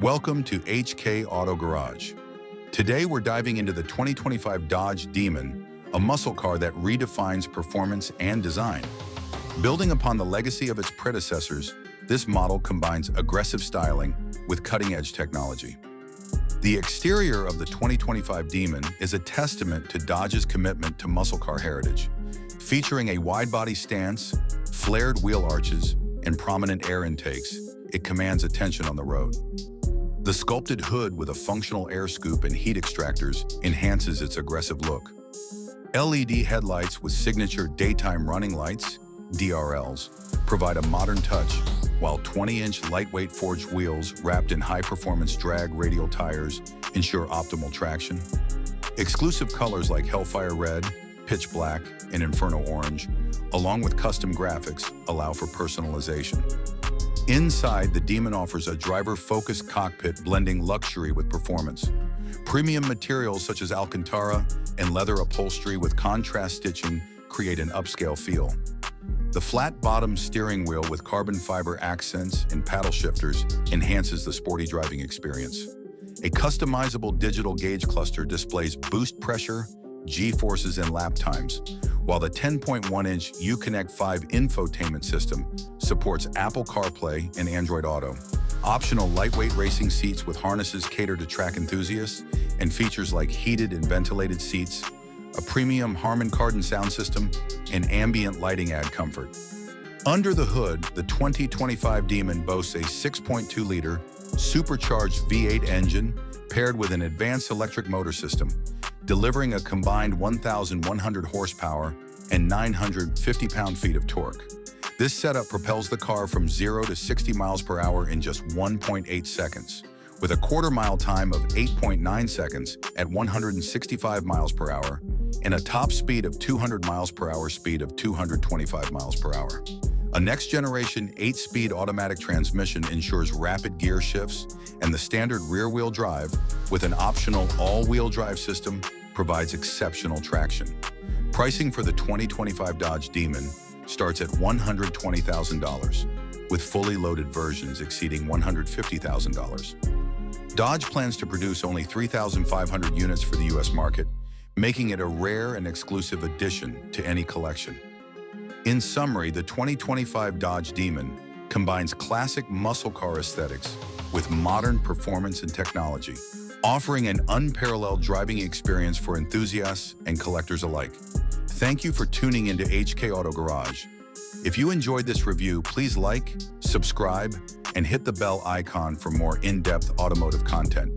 Welcome to HK Auto Garage. Today we're diving into the 2025 Dodge Demon, a muscle car that redefines performance and design. Building upon the legacy of its predecessors, this model combines aggressive styling with cutting-edge technology. The exterior of the 2025 Demon is a testament to Dodge's commitment to muscle car heritage. Featuring a wide-body stance, flared wheel arches, and prominent air intakes, it commands attention on the road. The sculpted hood with a functional air scoop and heat extractors enhances its aggressive look. LED headlights with signature daytime running lights, DRLs, provide a modern touch, while 20-inch lightweight forged wheels wrapped in high-performance drag radial tires ensure optimal traction. Exclusive colors like Hellfire Red, Pitch Black, and Inferno Orange, along with custom graphics, allow for personalization. Inside, the Demon offers a driver-focused cockpit blending luxury with performance. Premium materials such as Alcantara and leather upholstery with contrast stitching create an upscale feel. The flat-bottom steering wheel with carbon fiber accents and paddle shifters enhances the sporty driving experience. A customizable digital gauge cluster displays boost pressure, G-forces, and lap times, while the 10.1-inch Uconnect 5 infotainment system supports Apple CarPlay and Android Auto. Optional lightweight racing seats with harnesses cater to track enthusiasts, and features like heated and ventilated seats, a premium Harman Kardon sound system, and ambient lighting add comfort. Under the hood, the 2025 Demon boasts a 6.2-liter supercharged V8 engine paired with an advanced electric motor system, delivering a combined 1,100 horsepower and 950 pound-feet of torque. This setup propels the car from 0 to 60 miles per hour in just 1.8 seconds, with a quarter-mile time of 8.9 seconds at 165 miles per hour and a top speed of 200 miles per hour speed of 225 miles per hour. A next-generation 8-speed automatic transmission ensures rapid gear shifts, and the standard rear-wheel drive, with an optional all-wheel drive system, provides exceptional traction. Pricing for the 2025 Dodge Demon starts at $120,000, with fully loaded versions exceeding $150,000. Dodge plans to produce only 3,500 units for the U.S. market, making it a rare and exclusive addition to any collection. In summary, the 2025 Dodge Demon combines classic muscle car aesthetics with modern performance and technology, offering an unparalleled driving experience for enthusiasts and collectors alike. Thank you for tuning into HK Auto Garage. If you enjoyed this review, please like, subscribe, and hit the bell icon for more in-depth automotive content.